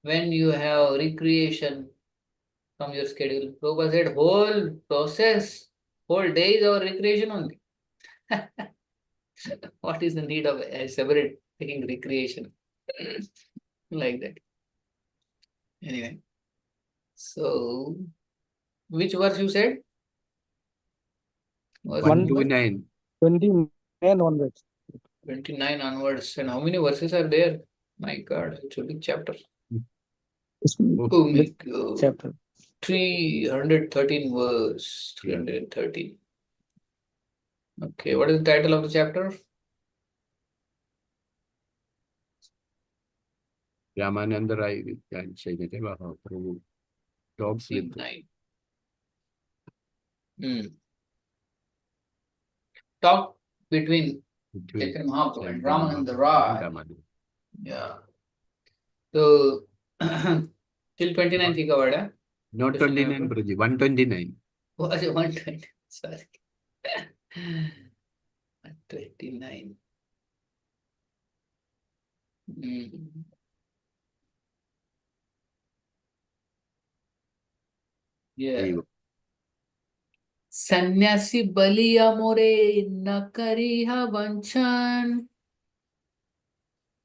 when you have recreation from your schedule. Prabhupada said whole process, whole day is our recreation only. What is the need of a separate taking recreation? Like that. Anyway, so which verse you said? Verse number 129. 29 onwards. 29 onwards. And how many verses are there? My God, it's a big chapter. Oh my Big God. chapter. 313 verse. 313. Okay, what is the title of the chapter? Ramananda Rai and Chaitanya Prabhu talks with 9. Talk between Chaitanya Mahaprabhu and Ramananda Rai. Yeah. So, till 29 he covered, eh? Not 29, Prabhuji, 129. Oh, 120. Sorry. 129. Yeah. Sannyasi baliya more na kariha vanchan.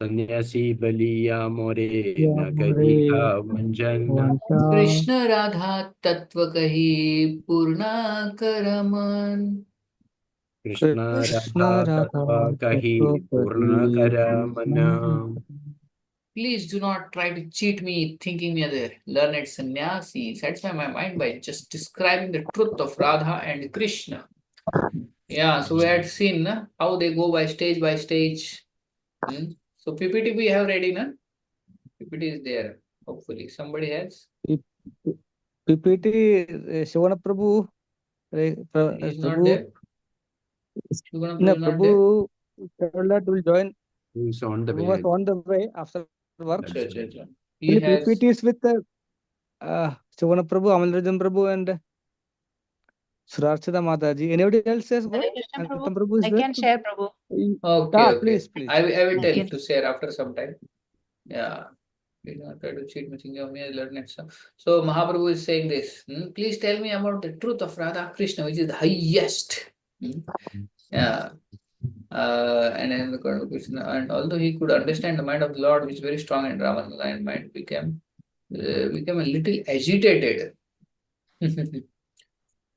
Sannyasi baliya more na kariha vanjan. Krishna Radha tattva kahi purna karaman. Krishna Radha Tattva Kahi Purna Karamana. Please do not try to cheat me, thinking me as a learned sannyasi. Satisfy my mind by just describing the truth of Radha and Krishna. Yeah, so we had seen how they go by stage. So PPT we have ready, na? PPT is there. Hopefully, somebody has. PPT, Shivana Prabhu. Is not there. Shivana No, Prabhu is not there. Prabhu told that will join. Who's on the Prabhu way? was on the way after work. He has. PPT is with Shivana Prabhu, Amalrajan Prabhu, and Surarchita Mataji. Anybody else has got? Prabhu, I can share, Prabhu. Okay. Please. I will tell you to share after some time. Yeah. Please don't try to cheat me, thinking of me as learned. So Mahaprabhu is saying this. Please tell me about the truth of Radha Krishna, which is the highest. Yeah. And then the Krishna, and although he could understand the mind of the Lord, which is very strong, and Raman's mind became a little agitated.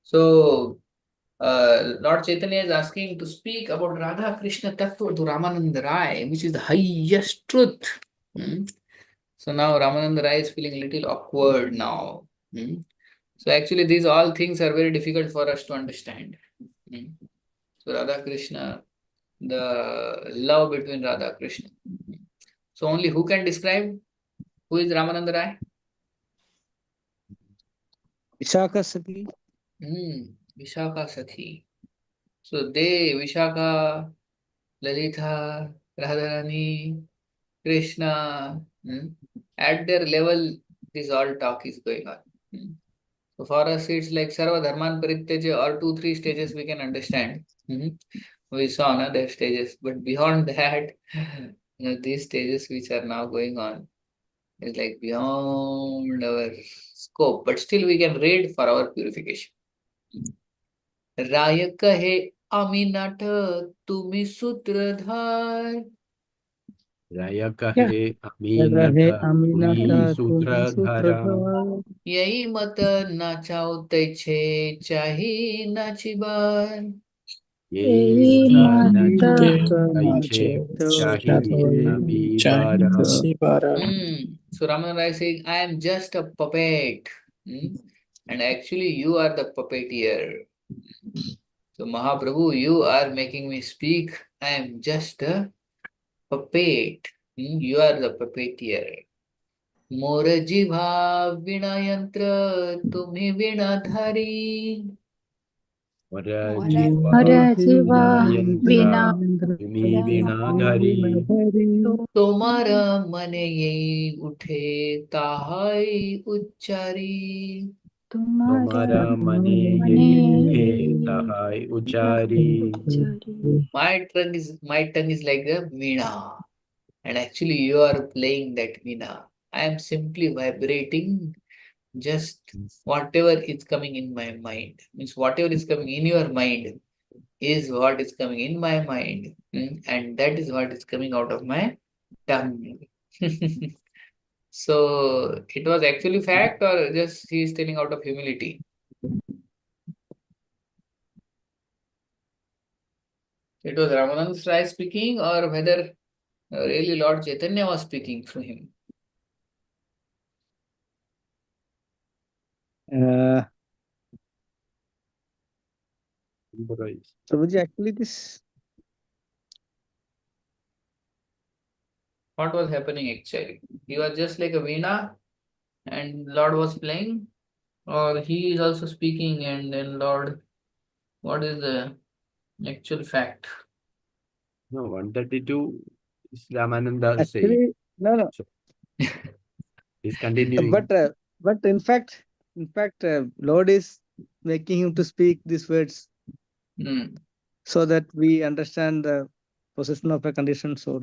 So Lord Chaitanya is asking to speak about Radha Krishna Tattva to Ramananda Rai, which is the highest truth. So now Ramananda Rai is feeling a little awkward now. So actually these all things are very difficult for us to understand. So Radha Krishna, the love between Radha Krishna. So only who can describe who is Ramananda Rai? Vishaka Sakhi. Vishaka Sakhi. So they, Vishaka, Lalita, Radharani, Krishna, at their level, this all talk is going on. So for us, it's like Sarva Dharman Parityaja or 2-3 stages we can understand. We saw their stages, but beyond that, these stages which are now going on is like beyond our scope. But still, we can read for our purification. राय कहे अमीनट तुमी सूत्रधार. Raya kahe Aminata Tumi Sutradhara. यही मत नाचाओ तै छे चाही नाचिबार. Yei mata nacha aiche chahi nabibara. So Ramananda Rai saying, I am just a puppet. And actually you are the puppeteer. So Mahaprabhu, you are making me speak. I am just a puppet. You are the puppeteer. मोर जिभा वीणा यंत्र तुम्ही वीणाधारी. Tumi Vinadhari. तुम्हारा मने यही उठे ताहाई उच्चारी. Tomara mane yei tahai uchari. My tongue is like a veena, and actually you are playing that veena. I am simply vibrating just whatever is coming in my mind. Means whatever is coming in your mind is what is coming in my mind, and that is what is coming out of my tongue. So it was actually fact, or just he is telling out of humility? It was Ramanand Rai speaking, or whether really Lord Chaitanya was speaking through him? Uh, Memorize. Prabhuji, actually this What was happening actually? He was just like a veena, and Lord was playing, or he is also speaking, and then Lord, what is the actual fact? No, 132 is Ramananda saying. actually no. So he's continuing. But in fact, Lord is making him to speak these words Hmm. so that we understand the possession of a conditioned soul.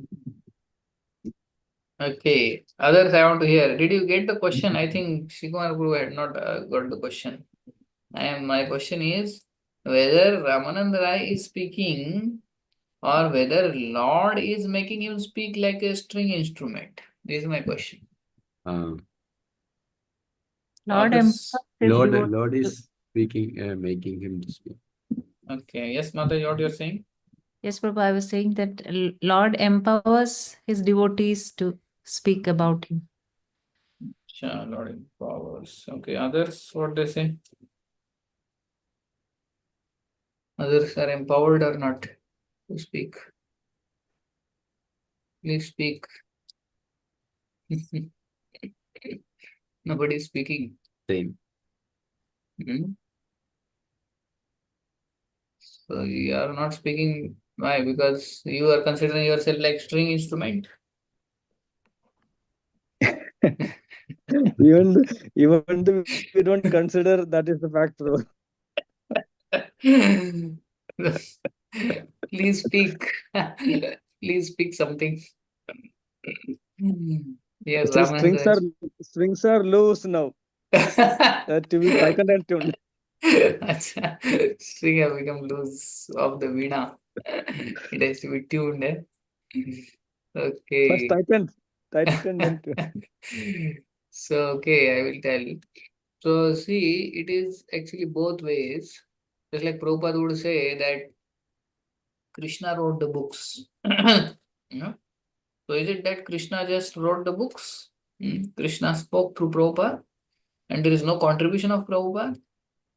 Okay. Others, I want to hear. Did you get the question? I think Shikumar Guru had not got the question. My question is whether Ramanand Rai is speaking or whether Lord is making him speak like a string instrument. This is my question. Lord Others. empowers his Lord devotees to. is speaking, making him to speak. Okay. Yes, Mataji, what you're saying? Yes, Prabhu, I was saying that Lord empowers his devotees to speak about him. Sure, Lord empowers. Okay. Others, what they say? Others are empowered or not to speak? Please speak. Nobody is speaking. Same. Hmm? So you are not speaking. Why? Because you are considering yourself like string instrument. even though we don't consider that is the fact, bro. Please speak. Please speak something. Yes, Still Ramanand. strings are loose now. To be tightened and tuned. Acha, string have become loose of the veena. It has to be tuned. First Okay. tightened and tuned. So, okay, I will tell. So, see, it is actually both ways. Just like Prabhupada would say that Krishna wrote the books. You know? So, is it that Krishna just wrote the books? Krishna spoke through Prabhupada and there is no contribution of Prabhupada?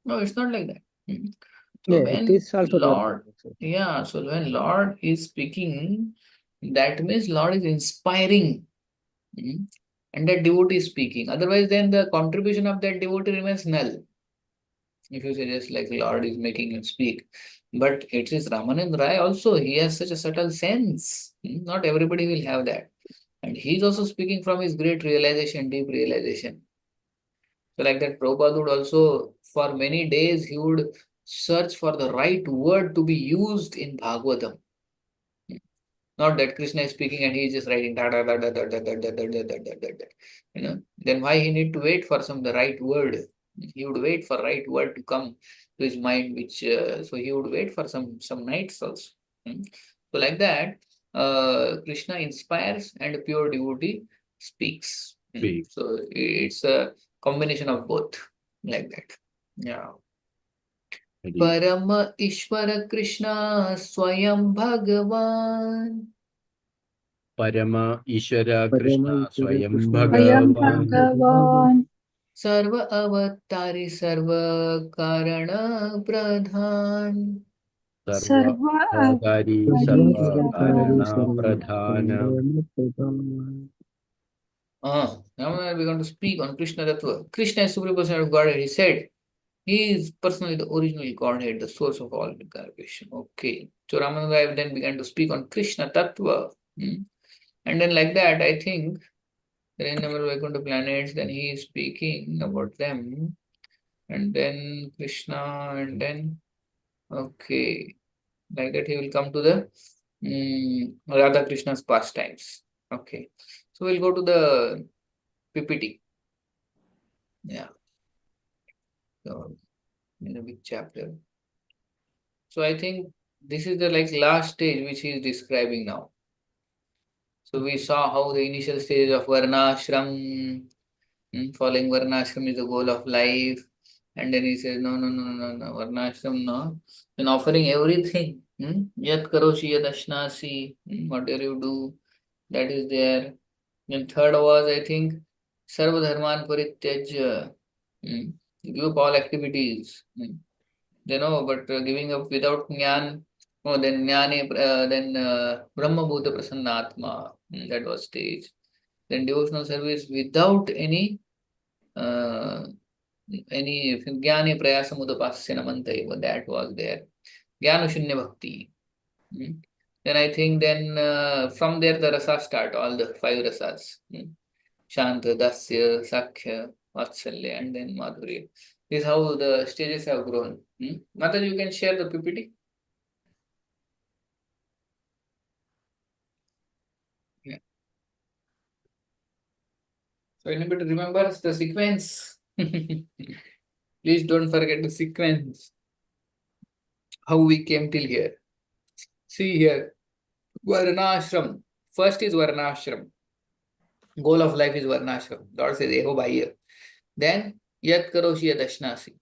No, it's not like that. So Yeah, it when is also there. Lord, yeah, so when Lord is speaking, that means Lord is inspiring, and that devotee is speaking. Otherwise, then the contribution of that devotee remains null. If you say just like Lord is making him speak. But it is Ramanand Rai also, he has such a subtle sense. Not everybody will have that. And he is also speaking from his great realization, deep realization. So like that, Prabhupada would also, for many days, he would search for the right word to be used in Bhagavatam. Not that Krishna is speaking and he is just writing da da da da da da da da da da da da da. Then why he need to wait for some the right word? He would wait for right word to come to his mind, which so he would wait for some nights also. So like that, Krishna inspires and pure devotee speaks. Speak. So it's a combination of both, like that. Yeah. परम ईश्वर कृष्ण स्वयं भगवान Parama Ishvara Krishna Swayam Swayam Bhagavan Bhagavan सर्व अवतारी सर्व कारण प्रधान Sarva Sarva Avatari Avari Sarva Karana Pradhana. Now we are going to speak on Krishna Tattva. Krishna is Supreme Personality of Godhead. He said he is personally the original Godhead, the source of all incarnation. Okay. So Ramananda then began to speak on Krishna Tattva. And then like that, I think there are innumerable Vaikuntha planets, then he is speaking about them. And then Krishna, and then, okay, like that he will come to the Radha Krishna's pastimes. Okay. So we'll go to the PPT. Yeah. So in a big chapter. So I think this is the last stage which he is describing now. So we saw how the initial stage of Varnashram, following Varnashram is the goal of life. And then he says, no, Varnashram, no. Then offering everything, Yat karoshi yat ashnasi, whatever you do, that is there. Then third was, I think, Sarva Dharman Parityajya, give up all activities. But giving up without jnana, then Brahma Bhuta Prasannatma, that was stage. Then devotional service without uh, any jnani prayasa mudapasya namantaiva, that was there. Jnana Shunya Bhakti. Then I think from there the rasas start, all the five rasas. Shanta, Dasya, Sakhya, Vatsalya, and then Madhurya. This is how the stages have grown. Mataji, you can share the PPT. Yeah. So anybody remembers the sequence? Please don't forget the sequence. How we came till here. See here. Varnashram. First is Varnashram. Goal of life is Varnashram. Lord says, Eho Bhaiya. Then Yat Karoshi Yat Ashnasi.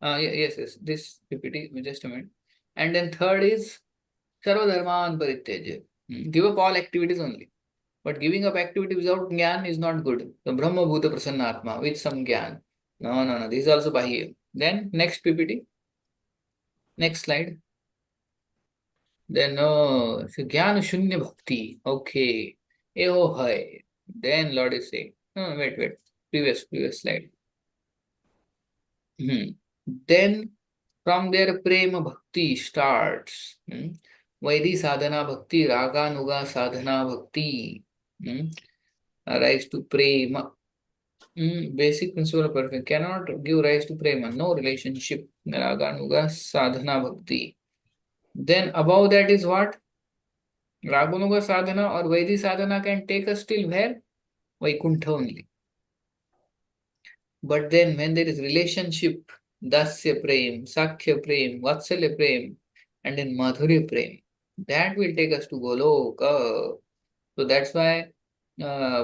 Yes. This PPT, just a minute. And then third is Sarva Dharman Parityajya. Give up all activities only. But giving up activity without jnana is not good. So Brahma Bhuta Prasannatma with some jnana. No. This is also Bahya. Then next PPT. Next slide. Then Jnana Shunya Bhakti. Okay. Eho hai. Then Lord is saying. No, wait. Previous slide. Then from there Prema Bhakti starts. Vaidhi Sadhana Bhakti, Raga Nuga Sadhana Bhakti. Rise to Prema. Basic principle of perfection cannot give rise to Prema. No relationship. Raga Nuga Sadhana Bhakti. Then above that is what? Raganuga sadhana or Vaidhi sadhana can take us till where? Vaikuntha only. But then when there is relationship, Dasya Prem, Sakhya Prem, Vatsalya Prem, and then Madhurya Prem, that will take us to Goloka. So that's why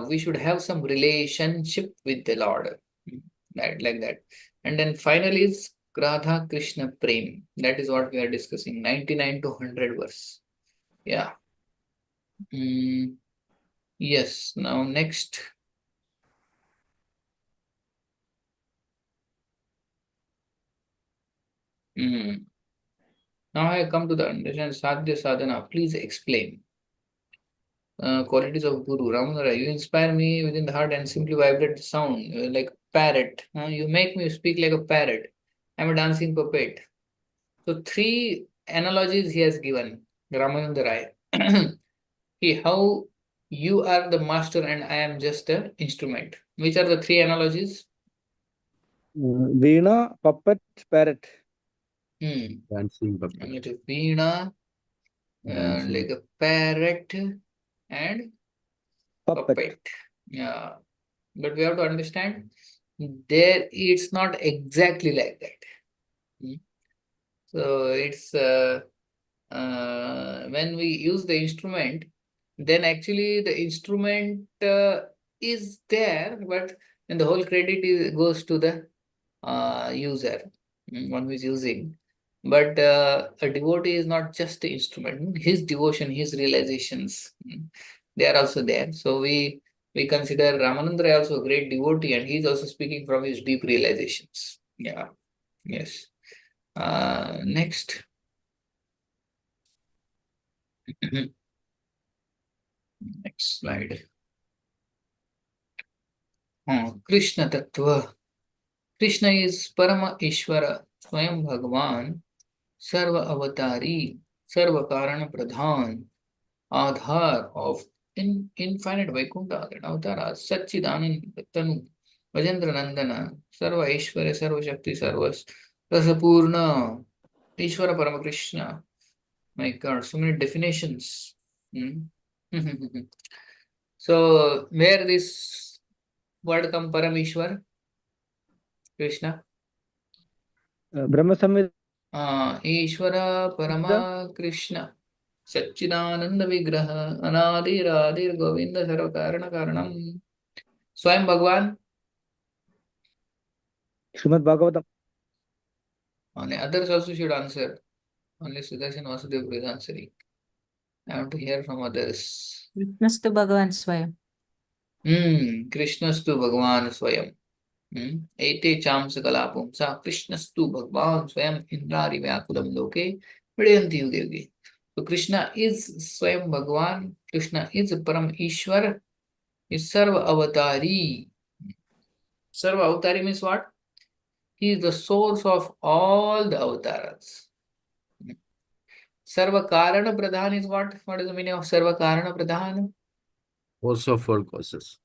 we should have some relationship with the Lord. Like that. And then finally is Radha Krishna Prem. That is what we are discussing. 99 to 100 verse. Yeah. Yes. Now next. Now I come to the understand Sadhya Sadhana. Please explain. Qualities of Guru. Ramanara, you inspire me within the heart and simply vibrate the sound like parrot. You make me speak like a parrot. I'm a dancing puppet. So three analogies he has given. Ramananda Rai. How you are the master and I am just the instrument. Which are the three analogies? Veena, puppet, parrot. Dancing puppet. And it is Veena, like a parrot and puppet. Yeah. But we have to understand there it's not exactly like that. So it's when we use the instrument, then actually the instrument is there, but then the whole credit goes to the user, one who is using. But a devotee is not just the instrument. His devotion, his realizations, they are also there. So we consider Ramananda Rai also a great devotee, and he is also speaking from his deep realizations. Yeah. Yes. Next. Next slide. Krishna Tattva. Krishna is Parama Ishvara, Swayam Bhagavan, Sarva Avatari, Sarva Karana Pradhan, Adhar of infinite Vaikuntha, Avatara, Satchidanand Tanu, Vajendra Nandana, Sarva Ishvara, Sarva Shakti, Sarva Rasapurna, Ishvara Parama Krishna. My God, so many definitions. So where this word come Parameshwar? Krishna? Brahma Samhita. Ishvara Parama Krishna. Satchidananda Vigraha Anadiradir Govinda Sarvakarana Karanam. Swayam Bhagwan. Srimad Bhagavatam. Only others also should answer. Only Sudarshan Vasudeva is answering. I want to hear from others. Krishnastu Bhagavan Swayam. Krishnastu Bhagwan Swayam. Ete Chams Kalapumsa Krishnastu Bhagwan Swayam Indrari Vyakulam Loke Vidyanti Yuge Yuge. So Krishna is Swayam Bhagwan. Krishna is Param Ishwar. Is Sarva Avatari. Sarva Avatari means what? He is the source of all the avatars. Sarva Karana Pradhan is what? What is the meaning of Sarva Karana Pradhan? Cause of all causes.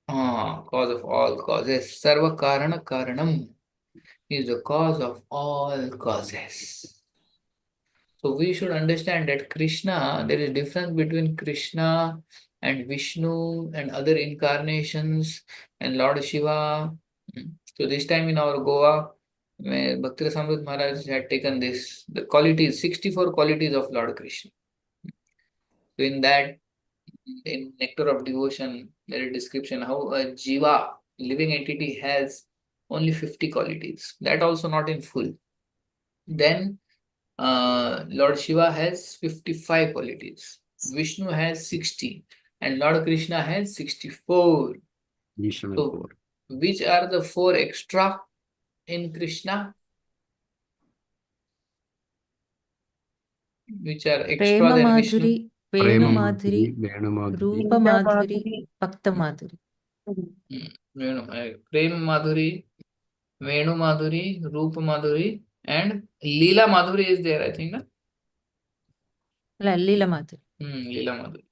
Cause of all causes. Sarva Karana Karanam is the cause of all causes. So we should understand that Krishna, there is difference between Krishna and Vishnu and other incarnations and Lord Shiva. So this time in our Goa, where Bhakti Rasamrita Maharaj had taken this, the qualities, 64 qualities of Lord Krishna. So in that, in Nectar of Devotion, there is a description how a Jiva, living entity, has only 50 qualities. That also not in full. Then Lord Shiva has 55 qualities. Vishnu has 60 and Lord Krishna has 64. Additional So, 4. which are the 4 extra in Krishna? Which are extra Prema than Vishnu? Madhuri, Venu Madhuri, Venu Madhuri. Rupa Madhuri, Bhakta Madhuri. Prema Madhuri, Venu Madhuri, Rupa Madhuri, and Leela Madhuri is there, I think. Na? Lila Madhuri. Leela Madhuri.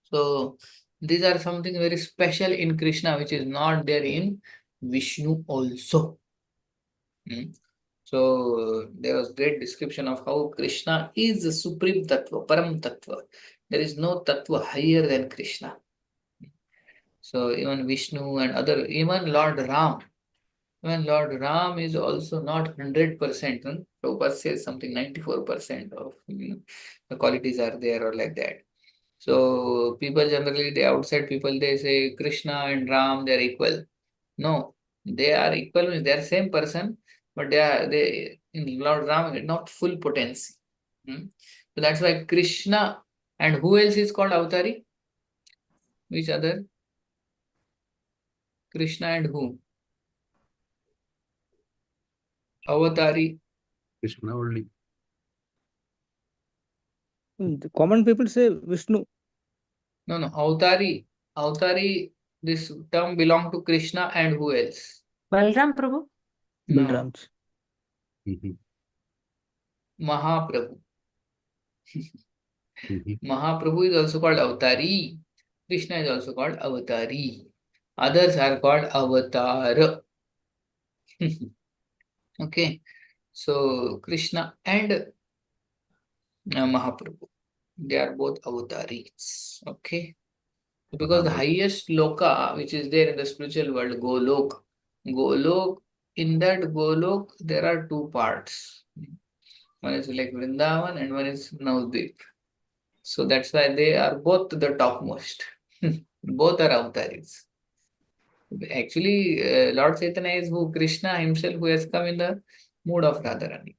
So these are something very special in Krishna, which is not there in Vishnu also. So there was great description of how Krishna is the supreme tattva, param tattva. There is no tattva higher than Krishna. So even Vishnu and other, even Lord Ram is also not 100%. Prabhupada says something 94% of the qualities are there or like that. So people generally, the outside people, they say Krishna and Ram, they are equal. No, they are equal means they are same person, but they in Lord Ram not full potency. So that's why Krishna and who else is called Avatari? Which other? Krishna and who? Avatari. Krishna only. The common people say Vishnu. No, Avatari. Avatari, this term belong to Krishna and who else? Balram Prabhu. No, Balramji. Mahaprabhu. Mahaprabhu is also called Avatari. Krishna is also called Avatari. Others are called Avatar. Okay, so Krishna and Mahaprabhu, they are both Avataris. Okay, because the highest loka which is there in the spiritual world, Golok, in that Golok there are 2 parts. One is like Vrindavan and one is Navadvip. So that's why they are both the topmost. Both are Avataris. Actually, Lord Chaitanya is who Krishna himself who has come in the mood of Radharani.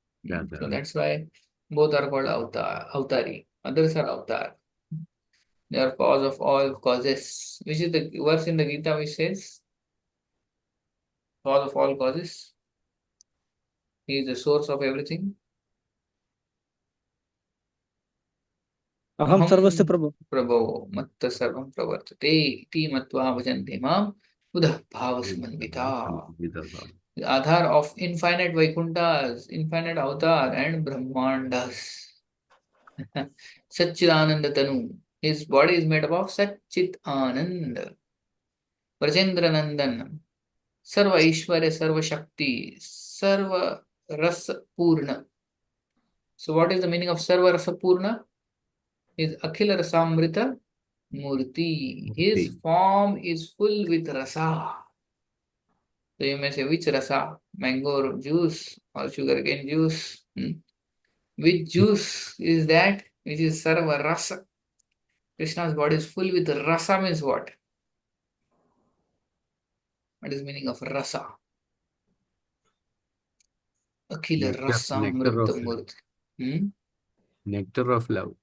So that's why both are called Avatari. Others are Avatar. They are cause of all causes. Which is the verse in the Gita which says, cause of all causes. He is the source of everything. Aham Sarvasya Prabhu. Prabhu Matta Sarvam Pravartate Iti Matva Bhajante Mam Udah Bhava Samandita. The Adhar of infinite Vaikuntas, infinite Avatar and Brahmandas. Satchidananda Tanu. His body is made up of Satchit Anand. Brajendra Nandan. Sarva Ishwarya, Sarva Shakti, Sarva Rasa Purna. So what is the meaning of Sarva Rasa Purna? Is Akhila Rasamrita Murti. His Murti. form is full with rasa. So you may say, which rasa? Mango juice or sugarcane juice? Which juice is that? Which is sarva rasa. Krishna's body is full with rasa means what? What is meaning of rasa? Akhila rasa Nectar mrita of love. murti. Hmm? Nectar of love.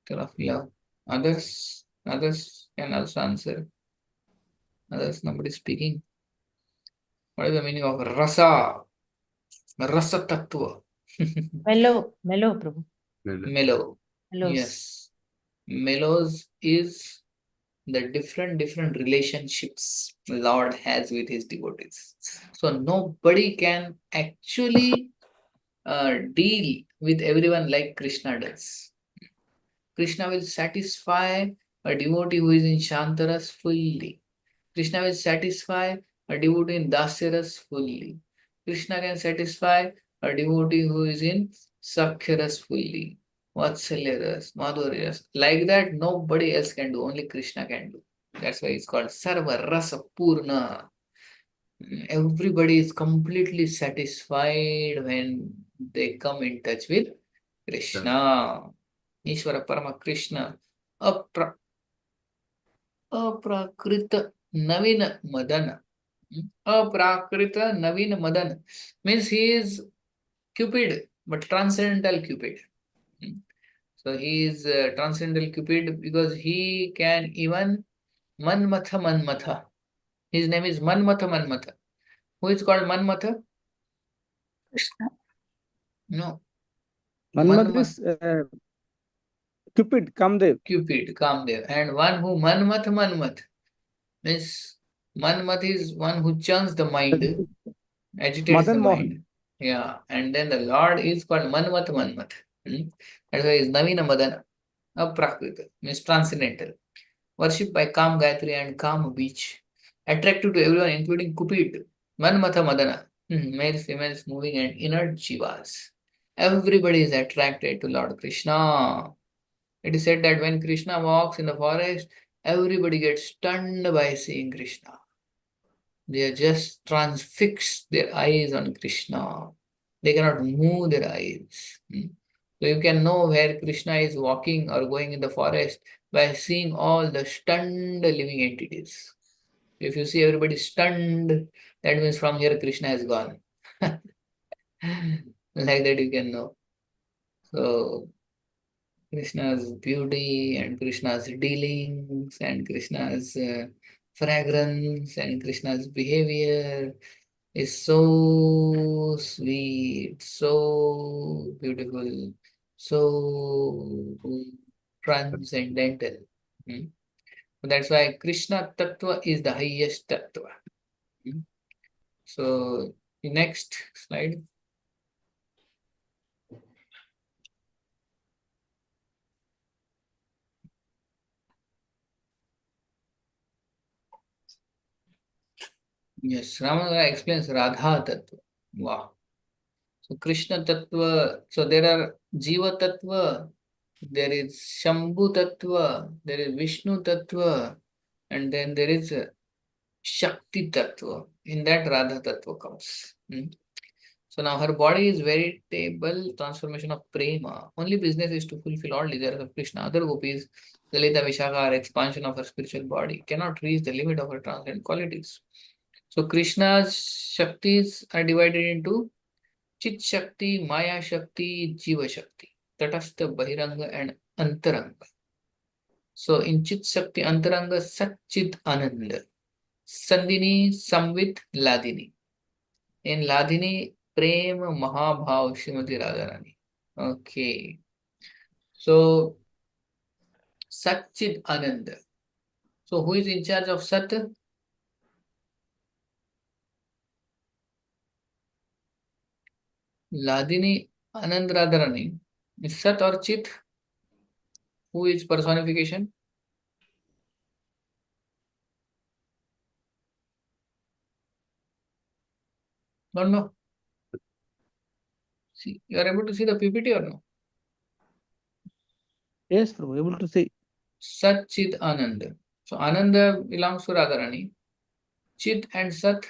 Nectar of love. Others can also answer. Others, nobody speaking. What is the meaning of rasa? Rasa tattva. Mellow, Prabhu. Mellow. Mellows. Yes. Mellows is the different relationships Lord has with his devotees. So nobody can actually deal with everyone like Krishna does. Krishna will satisfy a devotee who is in Shantaras fully. Krishna will satisfy a devotee in Dasyaras fully. Krishna can satisfy a devotee who is in Sakhyaras fully. Vatsalyaras, Madhuryaras. Like that, nobody else can do, only Krishna can do. That's why it's called Sarva Rasa Purna. Everybody is completely satisfied when they come in touch with Krishna. Ishvara Parama Krishna. Apra, Aprakrita Navina Madana. Aprakrita Navina Madana means he is Cupid, but transcendental Cupid. So he is transcendental Cupid because he can even Manmatha Manmatha. His name is Manmatha Manmatha. Who is called Manmatha? Krishna. No. Manmad Manmat is Cupid, Kamdev. Cupid, Kamdev. And one who Manmath Manmath means Manmath is one who churns the mind, agitates Madan the Mohan. mind. Yeah. And then the Lord is called Manmath Manmath. That's why he's Navina Madana. Aprakrita means transcendental. Worshipped by calm Gayatri and calm beach. Attractive to everyone, including Cupid, Manmatha Madana. Males, females, moving and inert jivas. Everybody is attracted to Lord Krishna. It is said that when Krishna walks in the forest, everybody gets stunned by seeing Krishna. They are just transfixed their eyes on Krishna. They cannot move their eyes. So you can know where Krishna is walking or going in the forest by seeing all the stunned living entities. If you see everybody stunned, that means from here Krishna has gone. Like that you can know. So Krishna's beauty and Krishna's dealings and Krishna's fragrance and Krishna's behavior is so sweet, so beautiful, so transcendental. Hmm. So that's why Krishna Tattva is the highest Tattva. Hmm. So the next slide. Yes, Ramana explains Radha Tattva. Wow. So Krishna Tattva, so there are Jiva Tattva, there is Shambhu Tattva, there is Vishnu Tattva, and then there is Shakti Tattva. In that Radha Tattva comes. So now her body is veritable transformation of prema. Only business is to fulfill all desires of Krishna. Other gopis, Lalita Vishaka are expansion of her spiritual body, cannot reach the limit of her transcendent qualities. So Krishna's Shaktis are divided into Chit Shakti, Maya Shakti, Jiva Shakti, Tatastha, Bahiranga, and Antaranga. So in Chit Shakti, Antaranga, Sat Chit Ananda, Sandini, Samvit, Ladini. In Ladini, Prem, Mahabhav, Srimati Radharani. Okay. So Sat Chit Ananda. So who is in charge of Sat? Ladini, Anand Radharani. Is Sat or Chit? Who is personification? Don't know. See, you are able to see the PPT or no? Yes, Prabhu, able to see. Sat Chit Ananda. So Ananda belongs to Radharani. Chit and Sat.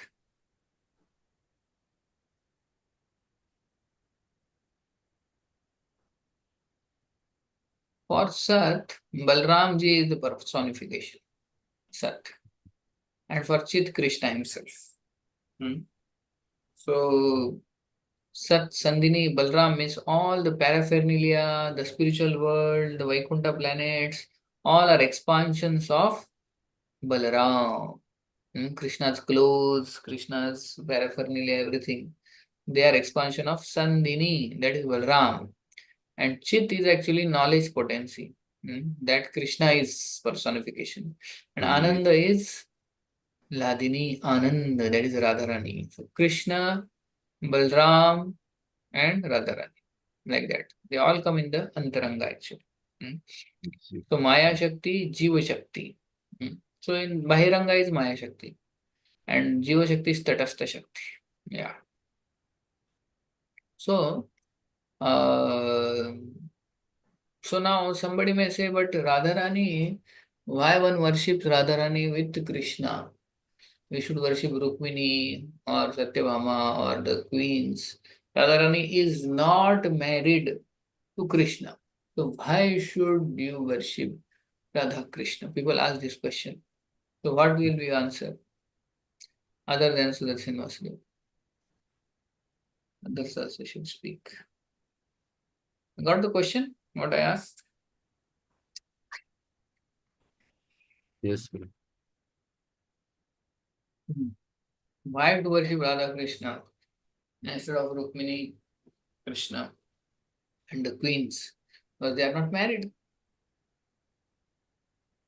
For Sat, Balramji is the personification. Sat. And for Chit, Krishna himself. So Sat Sandini Balram means all the paraphernalia, the spiritual world, the Vaikuntha planets, all are expansions of Balaram. Krishna's clothes, Krishna's paraphernalia, everything. They are expansion of Sandini, that is Balram. And Chit is actually knowledge potency. That Krishna is personification. And Ananda is Ladini Ananda, that is Radharani. So Krishna, Balram, and Radharani. Like that. They all come in the Antaranga actually. So Maya Shakti, Jiva Shakti. So in Bahiranga is Maya Shakti. And Jiva Shakti is Tatastha Shakti. Yeah. So, uh, so now somebody may say, but Radharani, why one worships Radharani with Krishna? We should worship Rukmini or Satyabhama or the queens. Radharani is not married to Krishna. So why should you worship Radha Krishna? People ask this question. So what will be your answer? Other than Sudarshan Vasudeva. Others also should speak. Got the question? What I asked? Yes, sir. Why to worship Radha Krishna instead of Rukmini, Krishna, and the queens? Because they are not married.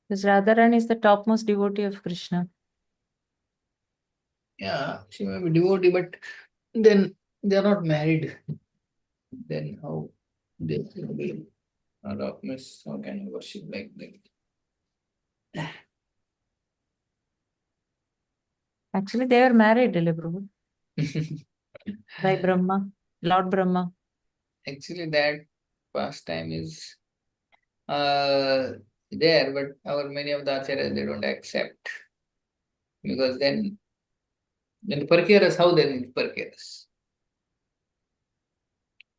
Because Radharani is the topmost devotee of Krishna. Yeah, she may be devotee, but then they are not married. Then how they can be darkness? How can you worship like that? Actually, they were married, Lila Prabhu, by Brahma, Lord Brahma. Actually, that pastime is there, but our many of the acharyas they don't accept because then the Parkeras, how they need Parkeras?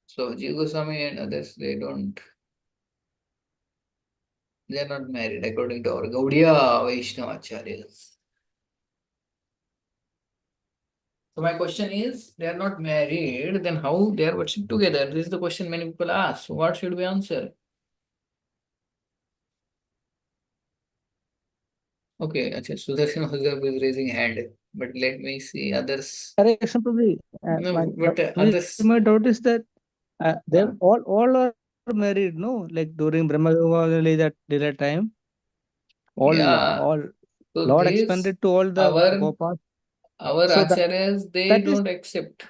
So Jiva Goswami and others they are not married according to our Gaudiya Vaishnava acharyas. So my question is, they are not married, then how they are worshiping together? This is the question many people ask. So what should we answer? Okay, Acha, Sudarshan Vasudeva is raising hand, but let me see others. Hare Krishna Prabhu. No, but others. My doubt is that they Uh, all are married, no? Like during Brahma that time, yeah, all so Lord this expanded to all the our Gopas. our So acharyas they that is don't accept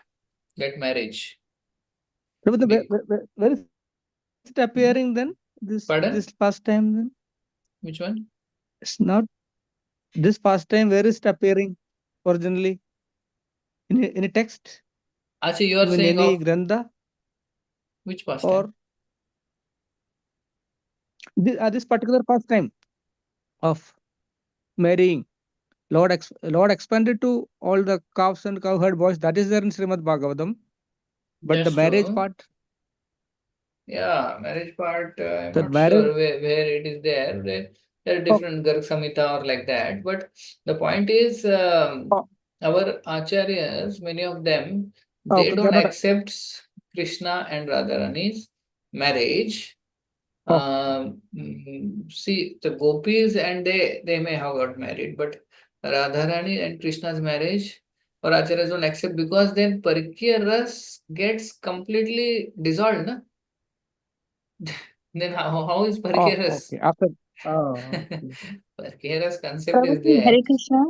that marriage. Prabhu, Be- where is it appearing then? Pardon? This past time then? Which one? It's not this past time. Where is it appearing originally? In a text? Acha, you are In saying any of grantha which pastime? or this particular past time of marrying? Lord expanded to all the calves and cowherd boys. That is there in Srimad Bhagavatam. But the That's marriage true. part, Yeah, marriage part, I'm that not sure marriage. where it is there. There are Oh, different Garg Samhita or like that. But the point is, oh, our acharyas, many of them, they okay, they're don't not. accept Krishna and Radharani's marriage. Oh, See, the gopis and they may have got married, but Radharani and Krishna's marriage, our acharyas don't accept because then Parikya Ras gets completely dissolved, na? Then how is Parkeras? okay. After. Oh, okay. Parkeras concept is Prabhuji, there. Hare Krishna.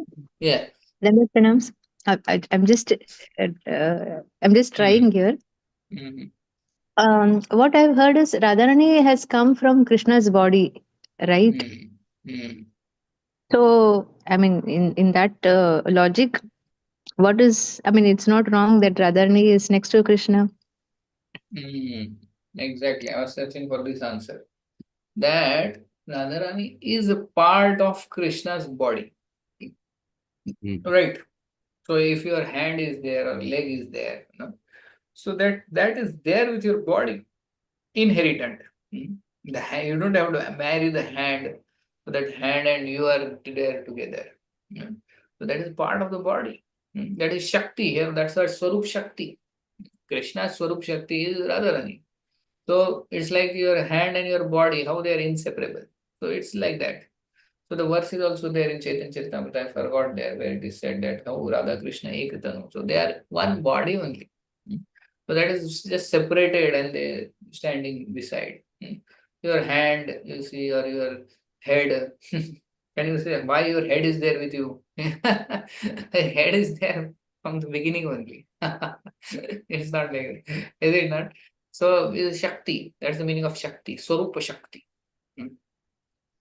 Yeah. Dandavat pranams. I'm just Mm. trying here. Mhm. What I've heard is Radharani has come from Krishna's body, right? Mm. Mm. So, I mean, in that logic, what is? I mean, it's not wrong that Radharani is next to Krishna. Mm. Exactly. I was searching for this answer. That Radharani is a part of Krishna's body. Mm. Right. So if your hand is there or leg is there, so that is there with your body, inheritant. The hand, you don't have to marry the hand, so that hand and you are there together. So that is part of the body. That is Shakti here. That's our Swarup Shakti. Krishna's Swarup Shakti is Radharani. So it's like your hand and your body, how they are inseparable. So it's like that. So the verse is also there in Chaitanya Caritamrita. I forgot there where it is said that how Radha Krishna Ekatanu. So they are one body only. So that is just separated and they standing beside. Your hand, you see, or your head. Can you say why your head is there with you? The head is there from the beginning only. It's not like that. Is it not? So it is Shakti. That's the meaning of Shakti. Swarupa Shakti.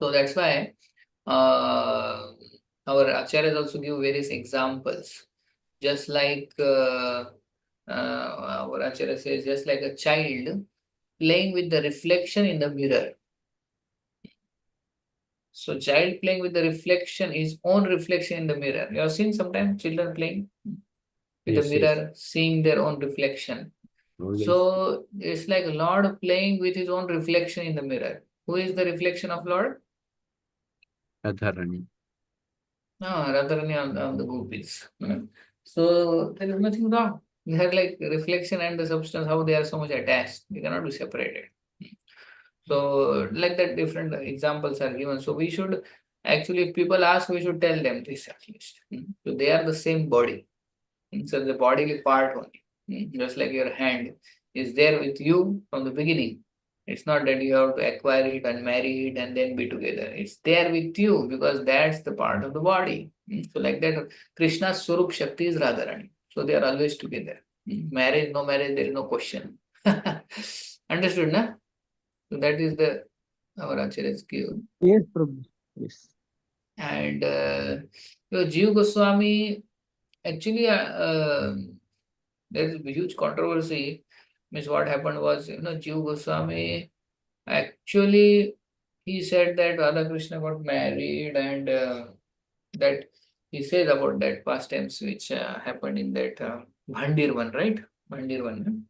So that's why our acharyas also give various examples. Just like our acharya says, just like a child playing with the reflection in the mirror. So child playing with the reflection, his own reflection in the mirror. You have seen sometimes children playing with the Yes, yes. mirror, seeing their own reflection. Always. So it's like Lord playing with his own reflection in the mirror. Who is the reflection of Lord? Radharani. No, Radharani on the gopis. So there is nothing wrong. They are like reflection and the substance, how they are so much attached. They cannot be separated. So like that different examples are given. So we should actually, if people ask, we should tell them this at least. So they are the same body. So the bodily part only. Just like your hand is there with you from the beginning. It's not that you have to acquire it and marry it and then be together. It's there with you because that's the part of the body. So like that, Krishna's Swarup Shakti is Radharani. So they are always together. Marriage, no marriage, there is no question. Understood, na? So that is the our Acharya's give. Yes, Prabhu. Yes. And Jiva Goswami, actually, there is a huge controversy. Means what happened was, Jiva Goswami actually he said that Radha Krishna got married and that he says about that pastimes which happened in that Bhandir one, right? Bhandir one,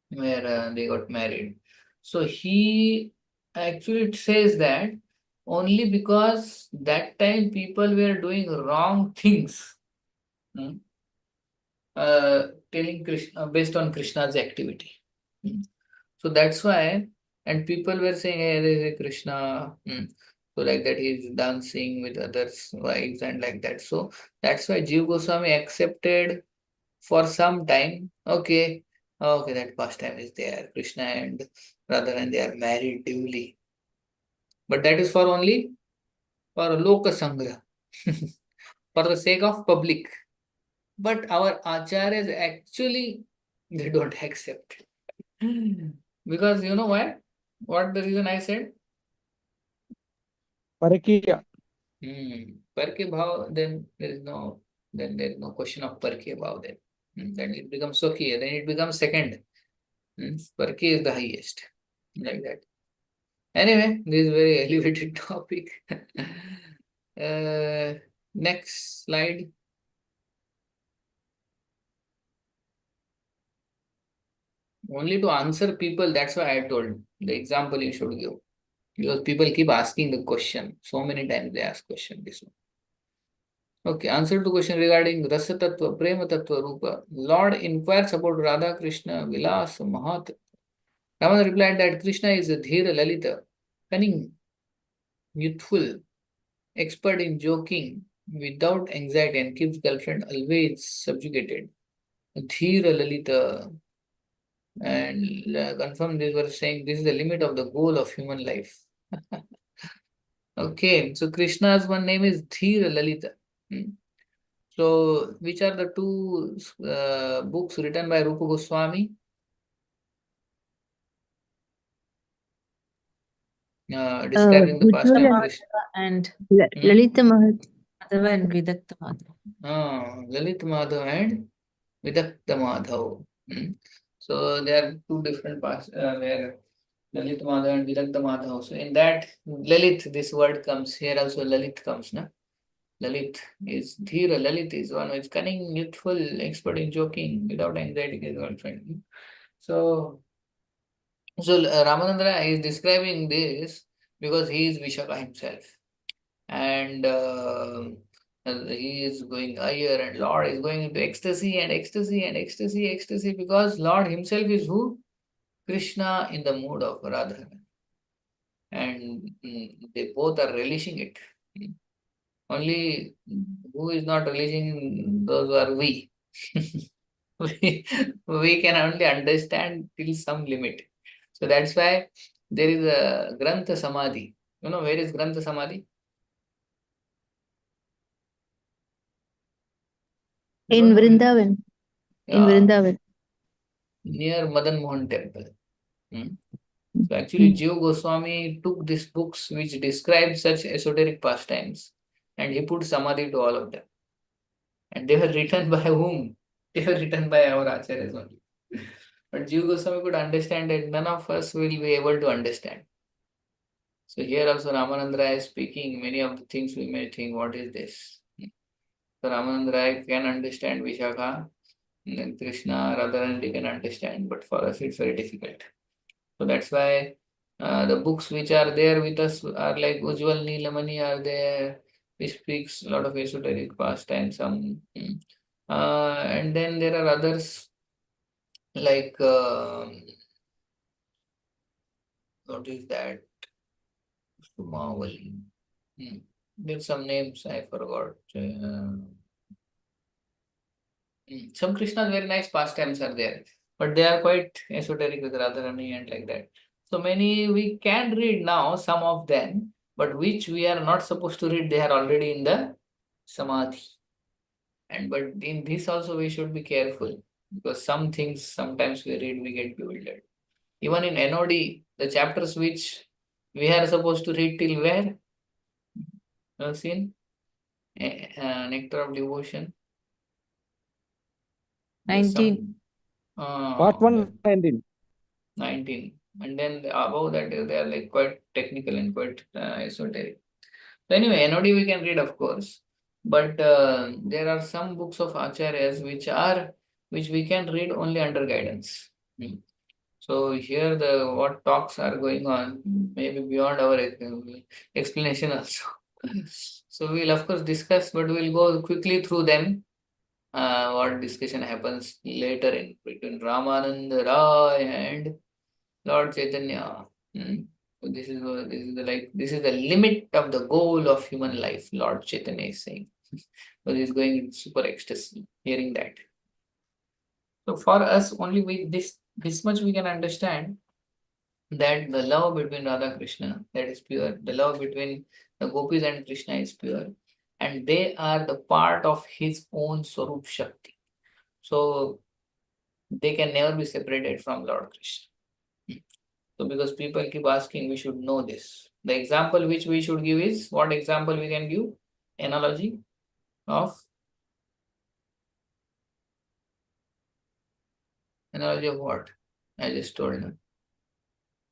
where they got married. So he actually says that only because that time people were doing wrong things, hmm, telling Krishna based on Krishna's activity. So that's why, and people were saying, hey, there is a Krishna. So like that he's dancing with others' wives and like that. So that's why Jiva Goswami accepted for some time. Okay, okay, that pastime is there. Krishna and Radha and they are married duly. But that is for only for Loka Sangra, for the sake of public. But our acharyas actually they don't accept. Because you know why? What the reason I said? Parakiya. Parke bhav, then there is no question of parke bhav then. Then it becomes Swakya, then it becomes second. Parke is the highest. Like that. Anyway, this is very elevated topic. Next slide. Only to answer people, that's why I told the example you should give. Because people keep asking the question. So many times they ask question this one. Okay, answer to question regarding Rasa Tattva, Prema Tattva, Rupa. Lord inquires about Radha Krishna, Vilas, Mahat. Ramana replied that Krishna is a Dhira Lalita, cunning, youthful, expert in joking, without anxiety, and keeps girlfriend always subjugated. Dhira Lalita. And confirm this were saying this is the limit of the goal of human life. Okay, so Krishna's one name is Dhira Lalita. So, which are the two books written by Rupa Goswami? Describing the pastime of Krishna. And Lalita Mahat. Madhava and Vidakta Madhava. Lalit Madhav and Vidakta Madhav. So, there are two different parts where Lalit Madhav and Viragda Madhav. So in that Lalit, this word comes here also. Lalit comes, na? Lalit is Dhira. Lalit is one who is cunning, youthful, expert in joking, without anxiety, his girlfriend. So, Ramanandra is describing this because he is Vishaka himself, and he is going higher, and Lord is going into ecstasy and ecstasy and ecstasy, ecstasy, because Lord himself is who? Krishna in the mood of Radha, and they both are relishing it. Only who is not relishing, those are we. we can only understand till some limit. So that's why there is a Grantha Samadhi. You know where is Grantha Samadhi? You In don't know? Vrindavan. In Yeah, Vrindavan. near Madan Mohan temple. Hmm. So actually, Jiva Goswami took these books which describe such esoteric pastimes, and he put samadhi to all of them. And they were written by whom? They were written by our acharyas only. But Jiva Goswami could understand that none of us will be able to understand. So here also Ramananda is speaking many of the things we may think, what is this? So Ramananda can understand Vishaka, and then Krishna, Radharani can understand, but for us it's very difficult. So that's why the books which are there with us are like Ujjwal Neelamani are there, which speaks a lot of esoteric pastime, some. And then there are others like, what is that? Sumawali. There's some names I forgot. Some Krishna's very nice pastimes are there, but they are quite esoteric with Radharani and like that. So many we can read now, some of them, but which we are not supposed to read, they are already in the Samadhi. And but in this also we should be careful, because some things sometimes we read, we get bewildered. Even in NOD, the chapters which we are supposed to read till where? You have seen? Nectar of Devotion. There's 19. some Part 119. 19. And then above that, they are like quite technical and quite esoteric. So anyway, NOD we can read, of course, but there are some books of acharyas which we can read only under guidance. So here the what talks are going on maybe beyond our explanation also. So we'll of course discuss, but we'll go quickly through them. What discussion happens later in between Ramananda Rai and Lord Chaitanya. So this is the limit of the goal of human life. Lord Chaitanya is saying. So he's going in super ecstasy, hearing that. So for us, only with this much we can understand that the love between Radha Krishna, that is pure. The love between the gopis and Krishna is pure, and they are the part of his own Swarup Shakti. So they can never be separated from Lord Krishna. So because people keep asking, we should know this. The example which we should give is, what example we can give? Analogy of what? I just told you.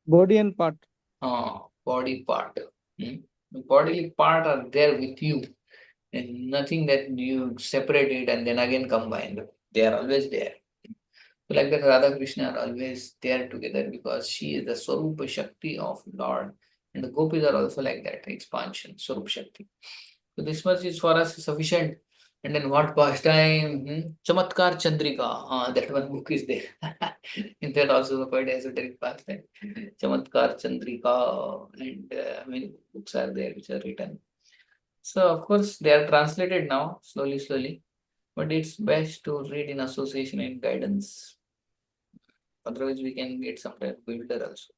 Body and part. Body part. The bodily part are there with you, and nothing that you separate it and then again combine. They are always there. So like that, Radha Krishna are always there together because she is the Swarupa Shakti of Lord. And the gopis are also like that, expansion, Swarup Shakti. So this much is for us sufficient. And then what pastime? Chamatkar Chandrika. That one book is there. In that also quite esoteric pastime. Chamatkar Chandrika, and many books are there which are written. So of course they are translated now, slowly, slowly. But it's best to read in association and guidance. Otherwise, we can get sometimes bewildered also.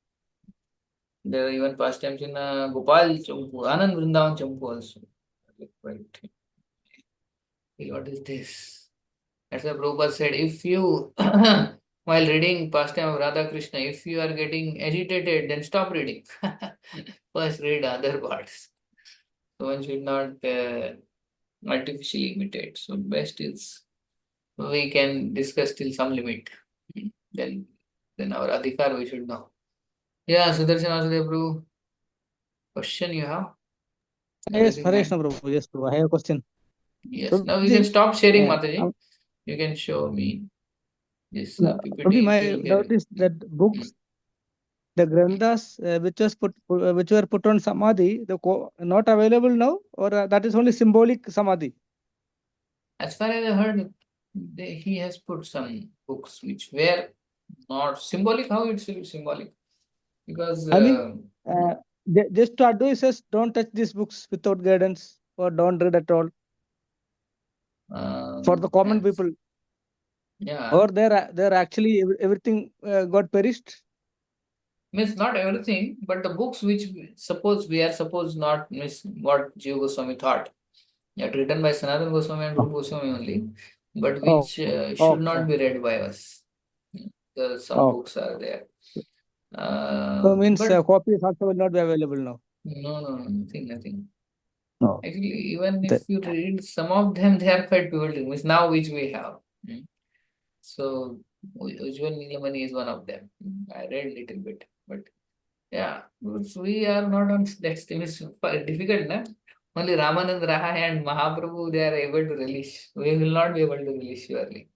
There are even pastimes in Gopal Champu, Anand Vrindavan Champu also. Right. What is this? That's why Prabhupada said, if you, while reading pastime of Radha Krishna, if you are getting agitated, then stop reading. First read other parts. So one should not artificially imitate. So best is we can discuss till some limit. Then our adhikar we should know. Yeah, Sudarshan Vasudev Prabhu, question you have? Yes, Raising Hare hand. Krishna Prabhu. Yes, Prabhu. I have a question. Yes. Now you can Prabhuji, stop sharing, uh, Mataji. You can show me this no, Prabhuji, PPT. It my will doubt get. is that books, the granthas which were put on samadhi, not available now, or that is only symbolic samadhi. As far as I heard, he has put some books which were not symbolic. How it should be symbolic? Because I mean, just to advise us, don't touch these books without guidance, or don't read at all for the common yes, people, yeah, or they're actually everything got perished. means not everything, but the books which suppose we are supposed not miss what Jiva Goswami thought. Yet written by Sanatana Goswami and Rupa Goswami only, but Oh, which should okay, not be read by us. Some okay. books are there. So means But copies also will not be available now. no, nothing, nothing. No. Actually, even if you read some of them, they are quite bewildering. Means now which we have. So Ujjwal Nilamani is one of them. I read little bit, but yeah, because we are not on that stage. It's quite difficult, na? Only Ramanand Raha and Mahaprabhu they are able to release. We will not be able to release surely.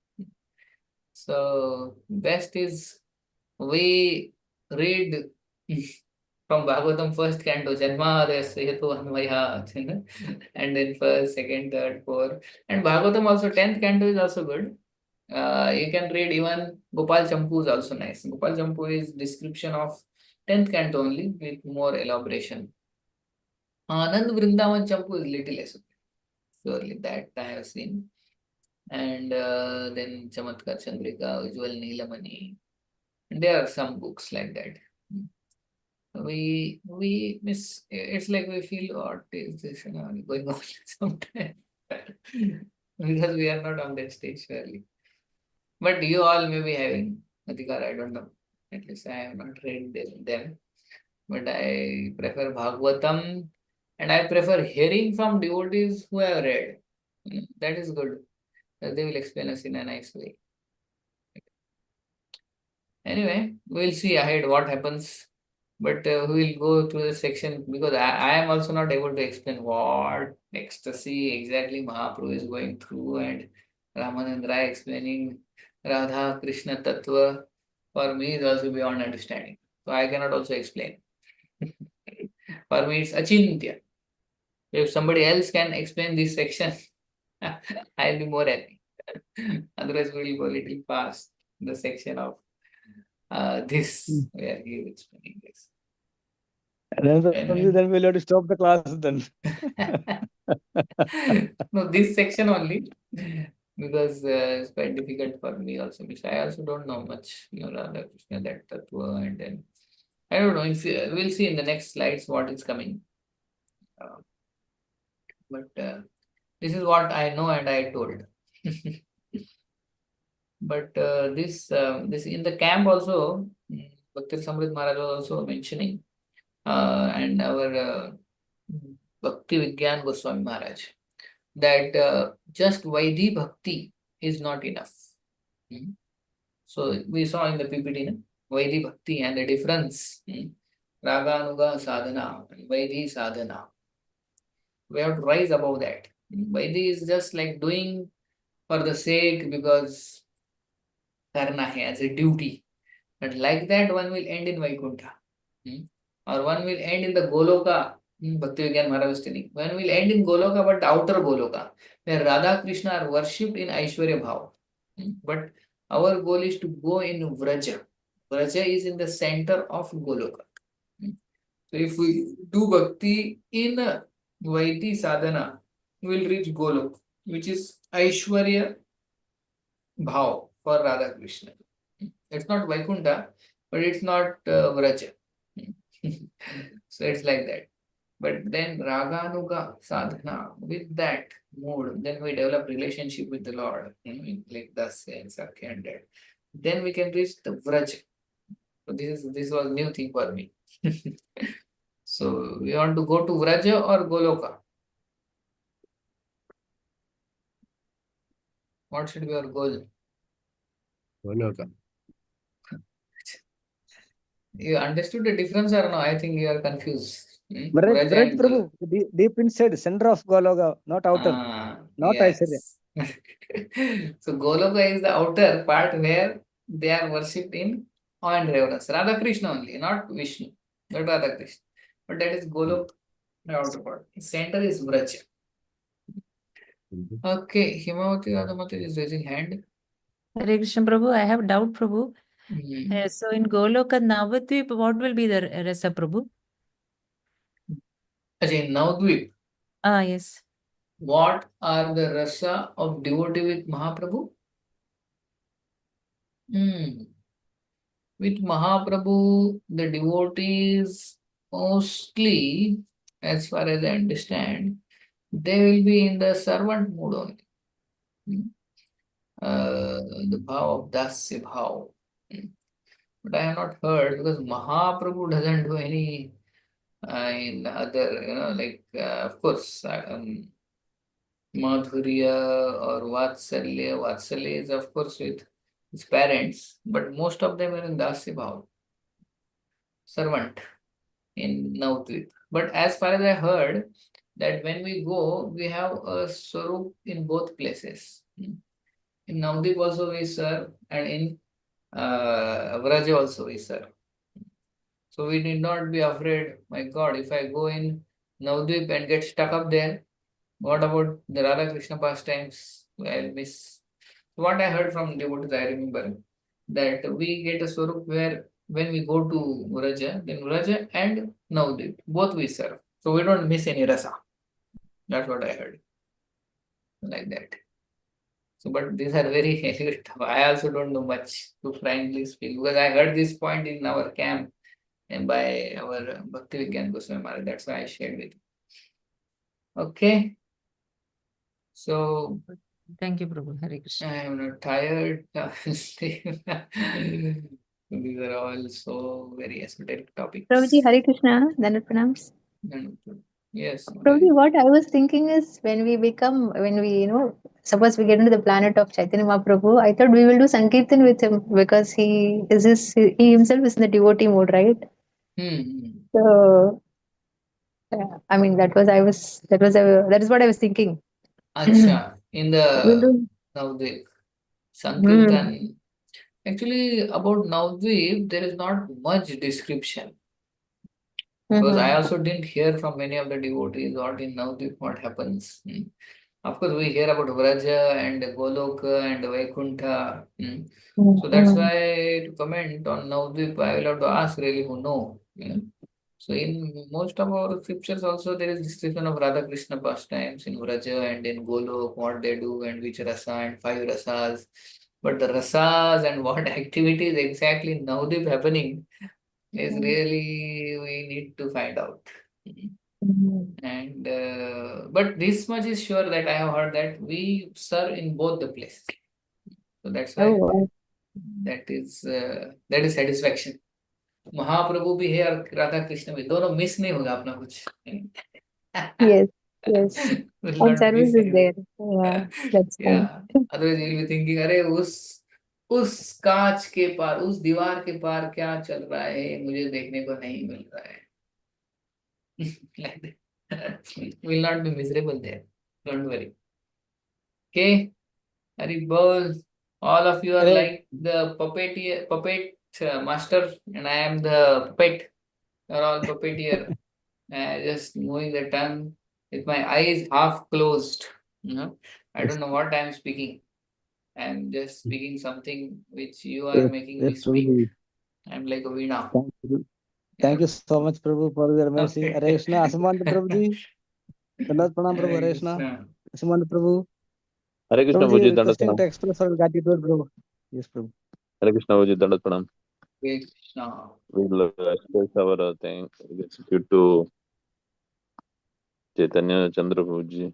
So best is we read from Bhagavatam first canto, Janmadasya Hetu Anvaya, and then first, second, third, fourth. And Bhagavatam also, 10th canto is also good. You can read even Gopal Champu is also nice. Gopal Champu is description of 10th canto only with more elaboration. Anand Vrindavan Champu is little less. Surely that I have seen. And then Chamatkar Chandrika, Ujjwal Nilamani. There are some books like that. We miss. It's like we feel what is this going on sometimes because we are not on that stage surely. But you all may be having Adhikar, I don't know. At least I have not read them. But I prefer Bhagavatam and I prefer hearing from devotees who have read. That is good. They will explain us in a nice way. Anyway, we'll see ahead what happens. But we will go through the section because I am also not able to explain what ecstasy exactly Mahaprabhu is going through and Ramanand Rai explaining Radha Krishna Tattva for me is also beyond understanding. So I cannot also explain. For me, it's achintya. If somebody else can explain this section, I'll be more happy. Otherwise, we'll go a little fast. The section of this where he is explaining this. Anyway. Then we'll have to stop the class then. No, this section only because it's quite difficult for me also because I also don't know much, Radha Krishna, that tattva, and then I don't know. We'll see in the next slides what is coming. But this is what I know and I told. But this in the camp also, Bhakti Samrit Maharaj was also mentioning, and our Bhakti Vigyan Goswami Maharaj, that just Vaidhi Bhakti is not enough. So we saw in the PPT, no? Vaidhi Bhakti and the difference. Raganuga sadhana, Vaidhi sadhana. We have to rise above that. Vaidhi is just like doing for the sake because karna hai as a duty. But like that, one will end in Vaikuntha. Or one will end in the Goloka. Bhakti Vigyan Maharaj was telling. One will end in Goloka, but the outer Goloka, where Radha Krishna are worshipped in Aishwarya Bhav. But our goal is to go in Vraja. Vraja is in the center of Goloka. So if we do Bhakti in Vaiti Sadhana, we will reach Golok, which is Aishwarya Bhav for Radha Krishna. It's not Vaikuntha, but it's not Vraja. So it's like that. But then Raganuga sadhana, with that mood, then we develop relationship with the Lord, like thus and Sakya and that. Then we can reach the Vraj. So this was new thing for me. So we want to go to Vraja or Goloka. What should be our goal? Goloka. You understood the difference or no? I think you are confused. Right, Vraja right, and Prabhu. Deep inside, center of Gologa, not outer, not Aishwarya. yes. So Goloka is the outer part where they are worshipped in awe and reverence. Radha Krishna only, not Vishnu, not Radha Krishna. But that is Golok, the outer part. Center is Vraja. Okay, Himavati Radhamati is raising hand. Hare Krishna Prabhu, I have doubt, Prabhu. So in Goloka Navadvip, what will be the rasa, Prabhu? Ajay, Navadvip, Yes. what are the rasa of devotee with Mahaprabhu? With Mahaprabhu, the devotees mostly, as far as I understand, they will be in the servant mood only. The bhav of dasya bhav. But I have not heard because Mahaprabhu doesn't do any in other, like, of course, Madhurya or Vatsalya. Vatsalya is, of course, with his parents, but most of them are in dasya bhav, servant in Navadvip. But as far as I heard, that when we go, we have a Swarup in both places. In Navadvip also we serve, and in Vraja also we serve. So we need not be afraid, my God, if I go in Navadvip and get stuck up there, what about the Radha Krishna pastimes? I'll miss. What I heard from devotees, I remember that we get a Swarup where when we go to Vraja, then Vraja and Navadvip, both we serve. So we don't miss any rasa. That's what I heard. Like that. So, but these are very I also don't know much, to frankly speak, because I heard this point in our camp and by our Bhakti Vigyan Goswami Maharaj. That's why I shared with you. Okay. So Thank you, Prabhu. Hare Krishna. I am not tired. These are all so very esoteric topics. Prabhuji, Hare Krishna, Dandavat Pranams. Yes. Prabhuji, what I was thinking is when we, suppose we get into the planet of Chaitanya Mahaprabhu, I thought we will do Sankirtan with him because he himself is in the devotee mode, right? So, I mean, that is what I was thinking. Acha, in We'll the do. Navadvip, Hmm. Sankirtan. Actually, about Navadvip, there is not much description. Because I also didn't hear from many of the devotees what in Navadvip what happens. Of course, we hear about Vraja and Goloka and Vaikuntha. So that's why to comment on Navadvip, I will have to ask really who know. So in most of our scriptures also there is description of Radha Krishna pastimes in Vraja and in Golok, what they do and which rasa and five rasas. But the rasas and what activities exactly in Navadvip happening is really we need to find out. And but this much is sure that I have heard that we serve in both the places. So that's Oh, why wow. that is satisfaction. महाप्रभु भी है और राधा कृष्ण भी दोनों miss नहीं होगा अपना कुछ. Yes, yes. Will And not service miss is there. anything. Yeah, that's fine. Yeah. Otherwise you'll be thinking अरे उस कांच के पार उस दीवार के पार क्या चल रहा है मुझे देखने को नहीं मिल रहा है. Like that. Will not be miserable there. Don't worry. Okay. Hari bol. All of you are Hare like the puppet master, and I am the puppet. You're all puppeteer. Just moving the tongue with my eyes half closed. I don't know what I'm speaking. I'm just speaking something which you are making me yes, speak. Prabhuji. I'm like a veena. Thank Yeah. you so much, Prabhu, for your mercy. Hare Krishna, Asamanta Prabhuji. Dandavat Pranam, Prabhu. Hare Krishna. Asamanta Prabhu. Hare Krishna Bhuji, Prabhuji, Dandavat requesting Pranam. to express our gratitude, Prabhu. Yes, Prabhu. Hare Krishna Bhuji, Dandavat Pranam. Krishna. We'll express our gratitude to Chaitanya Chandra Prabhu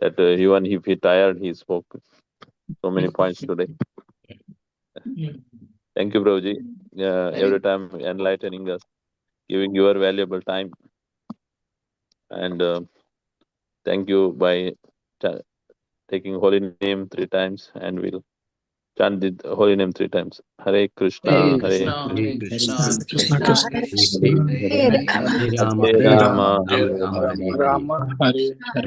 that even if he tired, he spoke so many points today. Thank you, Prabhuji. Every time enlightening us, giving your valuable time. And thank you by taking holy name 3 times, and we'll chant the holy name 3 times. Hare Krishna, Hare Hare Krishna, Hare Krishna, Krishna Krishna, Krishna, Krishna, Hare Hare, Hare Rama, Hare Hare Rama, Rama, Hare Rama, Rama Hare Rama, Hare. Rama, Hare Hare.